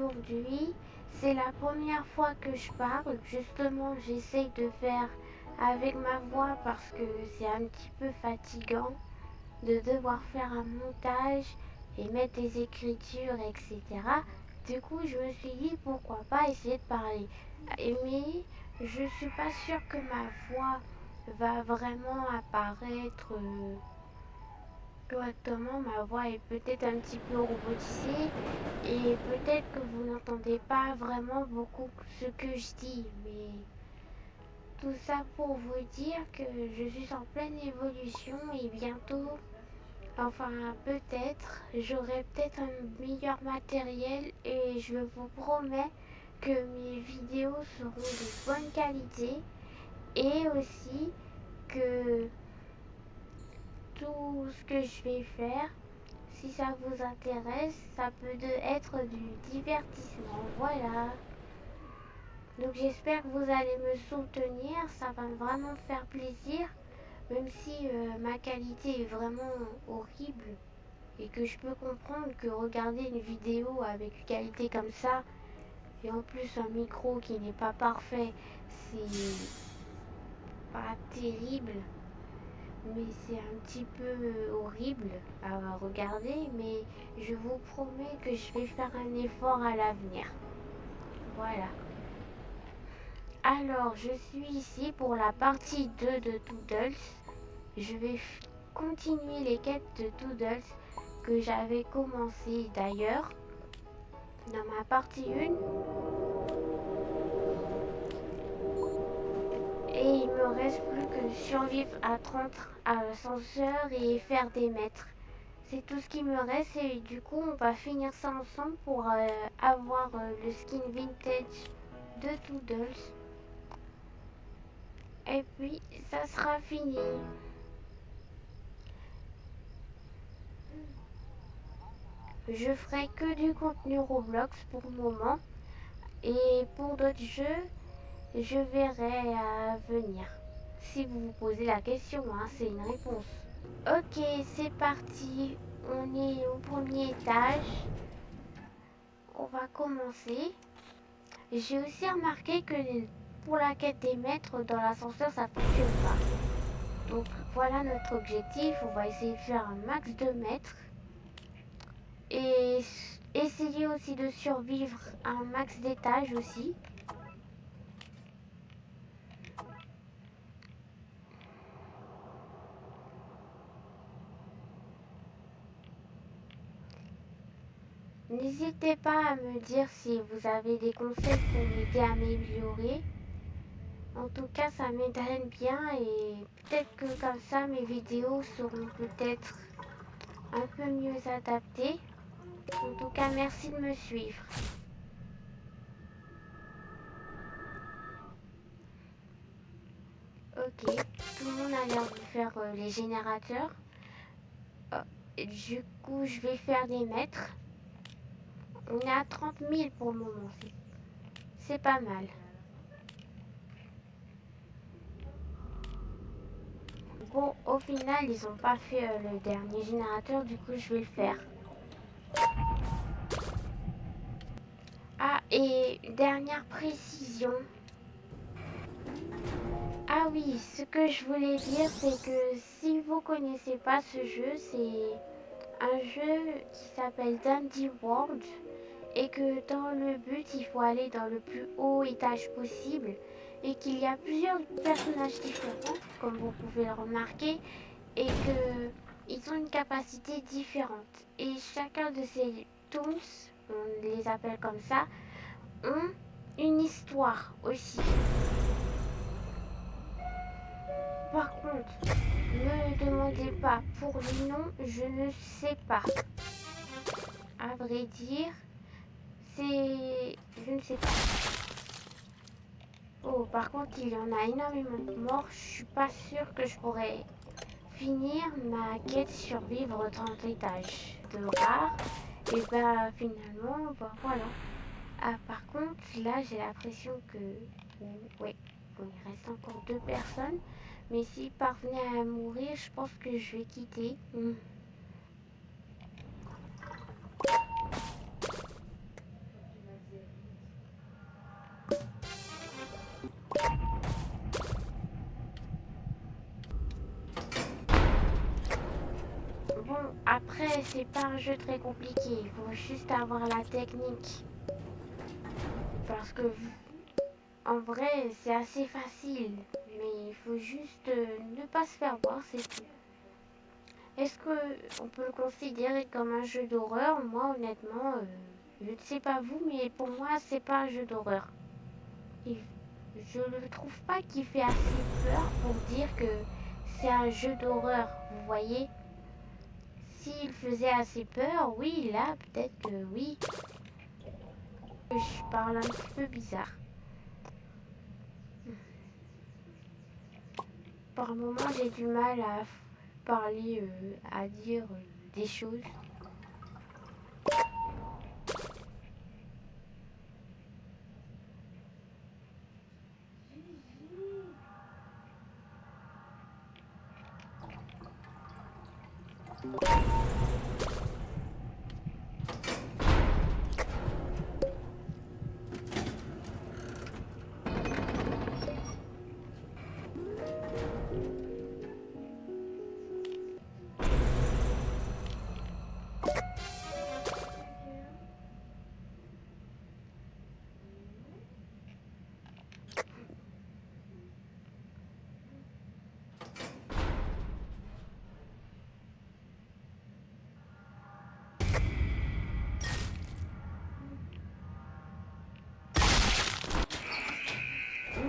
aujourd'hui, c'est la première fois que je parle. Justement, j'essaye de faire avec ma voix parce que c'est un petit peu fatigant de devoir faire un montage et mettre des écritures, etc. Du coup, je me suis dit pourquoi pas essayer de parler. Mais je suis pas sûre que ma voix va vraiment apparaître correctement. Ma voix est peut-être un petit peu robotisée et peut-être que vous n'entendez pas vraiment beaucoup ce que je dis. Mais tout ça pour vous dire que je suis en pleine évolution et bientôt, enfin peut-être, j'aurai peut-être un meilleur matériel et je vous promets que mes vidéos seront de bonne qualité et aussi que tout ce que je vais faire, si ça vous intéresse, ça peut être du divertissement. Voilà. Donc j'espère que vous allez me soutenir, ça va vraiment me faire plaisir, même si ma qualité est vraiment horrible et que je peux comprendre que regarder une vidéo avec une qualité comme ça et en plus un micro qui n'est pas parfait, c'est pas terrible, mais c'est un petit peu horrible à regarder, mais je vous promets que je vais faire un effort à l'avenir. Voilà. Alors, je suis ici pour la partie 2 de Toodles. Je vais continuer les quêtes de Toodles que j'avais commencé d'ailleurs dans ma partie 1. Et il me reste plus que survivre à 30 ascenseurs et faire des mètres. C'est tout ce qui me reste et du coup on va finir ça ensemble pour avoir le skin vintage de Toodles. Et puis ça sera fini. Je ferai que du contenu Roblox pour le moment. Et pour d'autres jeux, je verrai à venir. Si vous vous posez la question, hein, c'est une réponse. Ok, c'est parti. On est au premier étage. On va commencer. J'ai aussi remarqué que pour la quête des maîtres dans l'ascenseur, ça ne fonctionne pas. Donc voilà notre objectif. On va essayer de faire un max de mètres. Et essayer aussi de survivre à un max d'étages aussi. N'hésitez pas à me dire si vous avez des conseils pour m'aider à m'améliorer. En tout cas, ça m'aiderait bien et peut-être que comme ça, mes vidéos seront peut-être un peu mieux adaptées. En tout cas, merci de me suivre. Ok, tout le monde a l'air de faire les générateurs. Du coup, je vais faire des mètres. On est à 30 000 pour le moment. C'est pas mal. Bon, au final, ils n'ont pas fait le dernier générateur. Du coup, je vais le faire. Ah, et dernière précision. Ah oui, ce que je voulais dire, c'est que si vous connaissez pas ce jeu, c'est un jeu qui s'appelle Dandy World et que dans le but, il faut aller dans le plus haut étage possible et qu'il y a plusieurs personnages différents, comme vous pouvez le remarquer, et que ils ont une capacité différente. Et chacun de ces toons, on les appelle comme ça, ont une histoire aussi. Par contre, ne me demandez pas pour les noms, je ne sais pas. À vrai dire, c'est... je ne sais pas. Oh, par contre, il y en a énormément de morts. Je suis pas sûre que je pourrais finir ma quête survivre 30 étages de rare. Et bah finalement, bah voilà. Ah, par contre, là, j'ai l'impression que... ouais, bon, il reste encore 2 personnes. Mais s'ils parvenaient à mourir, je pense que je vais quitter. après, c'est pas un jeu très compliqué. Il faut juste avoir la technique. Parce que, en vrai, c'est assez facile. Mais il faut juste ne pas se faire voir, c'est tout. Est-ce qu'on peut le considérer comme un jeu d'horreur? Moi, honnêtement, je ne sais pas vous, mais pour moi, c'est pas un jeu d'horreur. Et je ne trouve pas qu'il fait assez peur pour dire que c'est un jeu d'horreur, vous voyez? S'il faisait assez peur, oui, là, peut-être que oui. Je parle un petit peu bizarre. Par moment, j'ai du mal à parler, à dire des choses.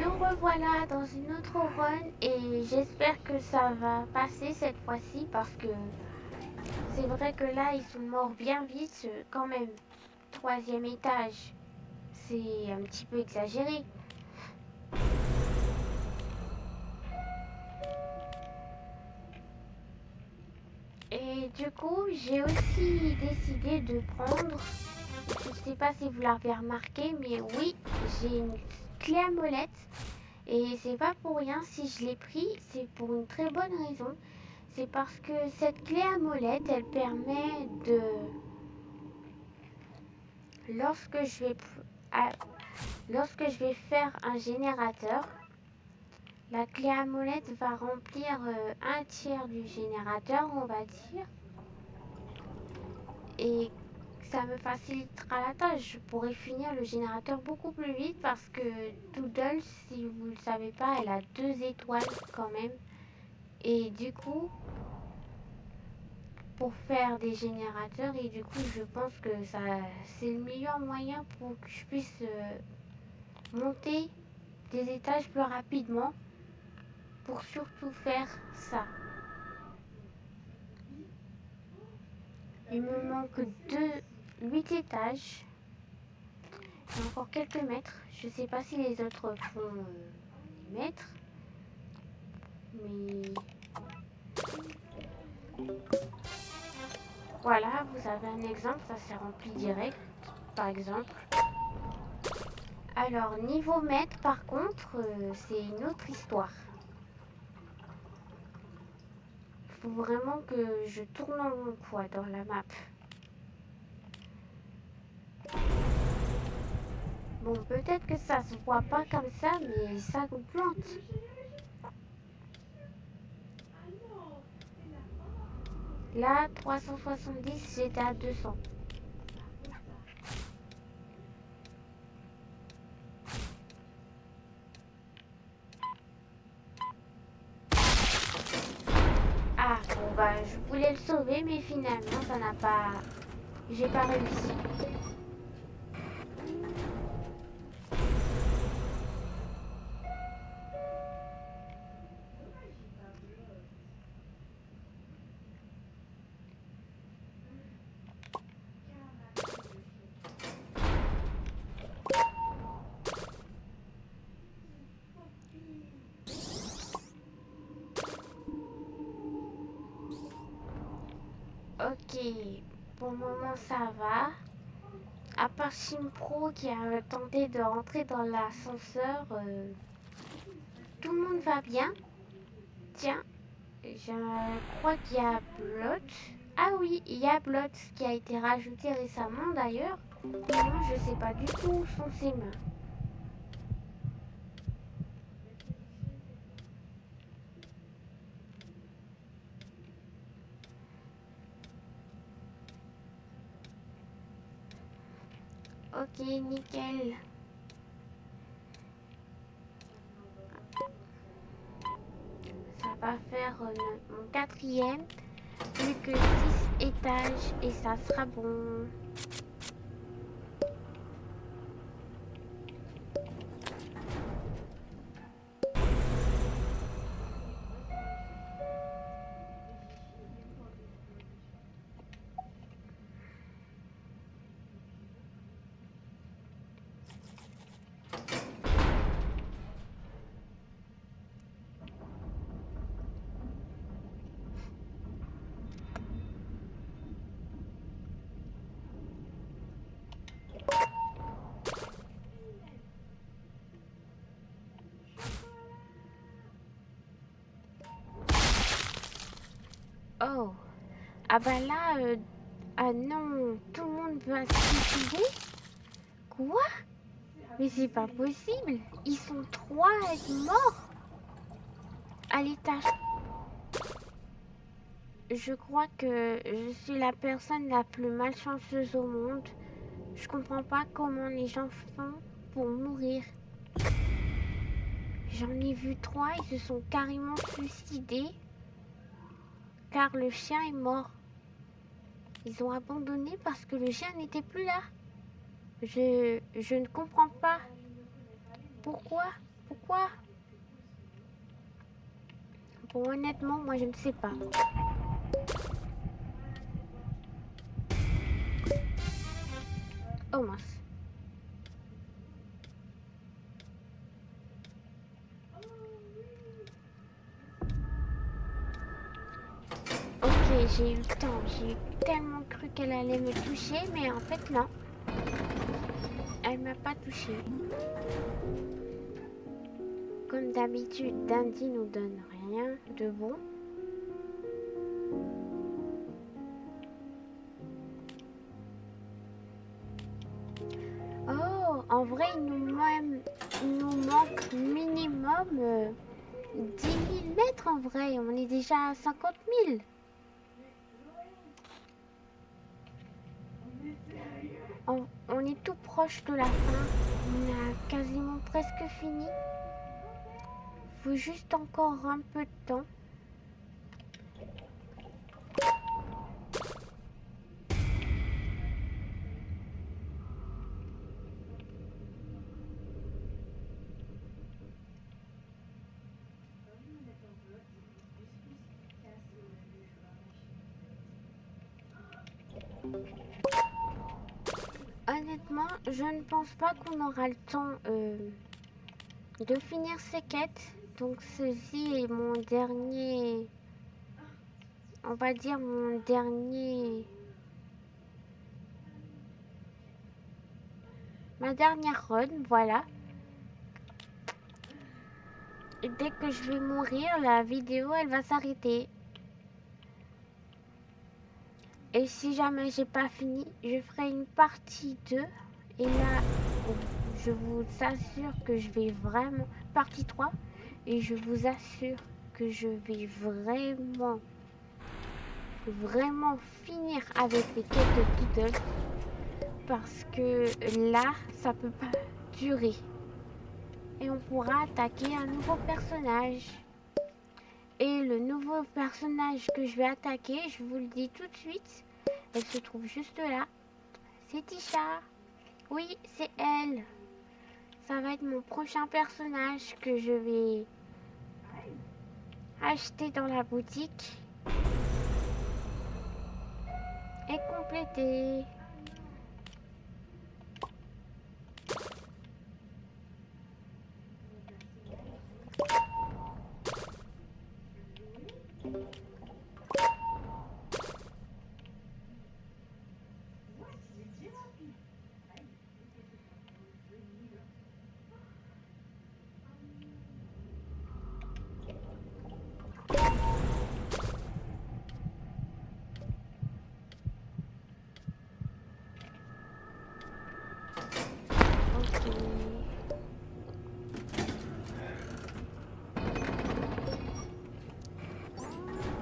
Nous revoilà dans une autre run et j'espère que ça va passer cette fois-ci parce que c'est vrai que là ils sont morts bien vite quand même. Troisième étage, c'est un petit peu exagéré. Et du coup, j'ai aussi décidé de prendre, je ne sais pas si vous l'avez remarqué, mais oui, j'ai une clé à molette. Et c'est pas pour rien si je l'ai pris, c'est pour une très bonne raison. C'est parce que cette clé à molette, elle permet de... Lorsque je vais, lorsque je vais faire un générateur, la clé à molette va remplir un tiers du générateur, on va dire. Et ça me facilitera la tâche. Je pourrai finir le générateur beaucoup plus vite parce que Doodle, si vous ne le savez pas, elle a 2 étoiles quand même. Et du coup, pour faire des générateurs, et du coup, je pense que ça, c'est le meilleur moyen pour que je puisse monter des étages plus rapidement pour surtout faire ça. Il me manque 8 étages. Et encore quelques mètres. Je sais pas si les autres font des mètres. Mais voilà, vous avez un exemple, ça s'est rempli direct, par exemple. Alors, niveau mètre, par contre, c'est une autre histoire. Faut vraiment que je tourne en rond, quoi, dans la map. Bon, peut-être que ça se voit pas comme ça, mais ça vous plante. Là, 370, j'étais à 200. Ah, bon, bah, je voulais le sauver, mais finalement, ça n'a pas... J'ai pas réussi. Ok, pour le moment, ça va. À part Shimpro qui a tenté de rentrer dans l'ascenseur, tout le monde va bien. Tiens, je crois qu'il y a Blot. Ah oui, il y a Blot qui a été rajouté récemment d'ailleurs. Moi, je sais pas du tout où sont ses mains. Ok, nickel. Ça va faire mon quatrième. Plus que 6 étages et ça sera bon. Oh, ah bah là, ah non, tout le monde va se suicider? Quoi? Mais c'est pas possible, ils sont 3 à être morts à l'étage. Je crois que je suis la personne la plus malchanceuse au monde. Je comprends pas comment les gens font pour mourir. J'en ai vu 3, ils se sont carrément suicidés car le chien est mort. Ils ont abandonné parce que le chien n'était plus là. Je ne comprends pas. Pourquoi? Pourquoi? Bon, honnêtement, moi je ne sais pas. Oh mince. Ok, j'ai eu le temps. J'ai tellement cru qu'elle allait me toucher, mais en fait non. Elle m'a pas touché. Comme d'habitude, Dandy nous donne rien de bon. Oh, en vrai, il nous manque minimum 10 000 mètres en vrai. On est déjà à 50 000. On est tout proche de la fin. On a quasiment presque fini. Faut juste encore un peu de temps. Honnêtement, je ne pense pas qu'on aura le temps de finir ces quêtes. Donc ceci est mon dernier, on va dire mon dernier, ma dernière run, voilà. Et dès que je vais mourir, la vidéo elle va s'arrêter. Et si jamais j'ai pas fini, je ferai une partie 2. Et là, je vous assure que je vais vraiment, partie 3. Et je vous assure que je vais vraiment finir avec les quêtes de Doodle. Parce que là, ça peut pas durer. Et on pourra attaquer un nouveau personnage. Et le nouveau personnage que je vais attaquer, je vous le dis tout de suite, elle se trouve juste là. C'est Tisha. Oui, c'est elle. Ça va être mon prochain personnage que je vais acheter dans la boutique et compléter. Ok.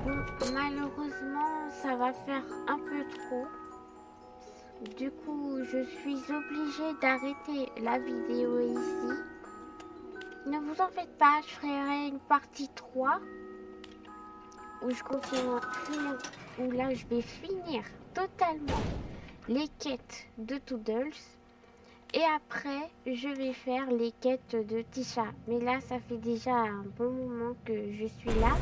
Bon, malheureusement, ça va faire un peu trop. Du coup, je suis obligée d'arrêter la vidéo ici. Ne vous en faites pas, je ferai une partie 3 où je continue, où là je vais finir totalement les quêtes de Toodles. Et après, je vais faire les quêtes de Tisha. Mais là, ça fait déjà un bon moment que je suis là.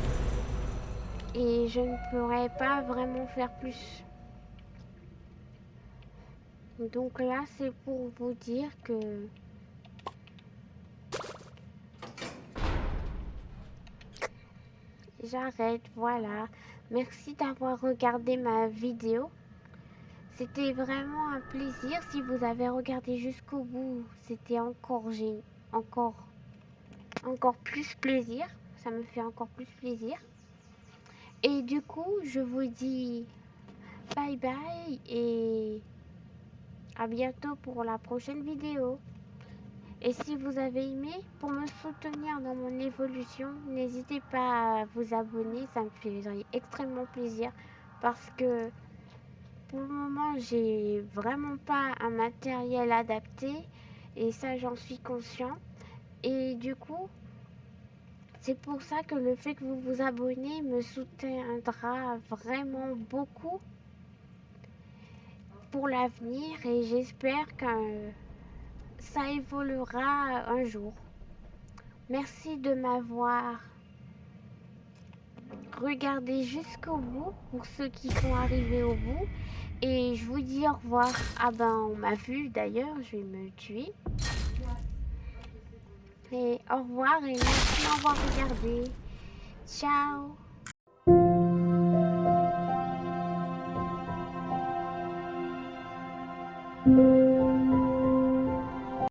Et je ne pourrais pas vraiment faire plus. Donc là, c'est pour vous dire que j'arrête, voilà. Merci d'avoir regardé ma vidéo. C'était vraiment un plaisir. Si vous avez regardé jusqu'au bout, c'était encore, encore plus plaisir. Ça me fait encore plus plaisir. Et du coup, je vous dis bye bye et à bientôt pour la prochaine vidéo. Et si vous avez aimé, pour me soutenir dans mon évolution, n'hésitez pas à vous abonner, ça me ferait extrêmement plaisir parce que pour le moment, j'ai vraiment pas un matériel adapté et ça, j'en suis conscient. Et du coup, c'est pour ça que le fait que vous vous abonnez me soutiendra vraiment beaucoup pour l'avenir et j'espère que ça évoluera un jour. Merci de m'avoir regardé jusqu'au bout pour ceux qui sont arrivés au bout. Et je vous dis au revoir. Ah ben, on m'a vu d'ailleurs, je vais me tuer. Et au revoir et merci d'avoir regardé. Ciao.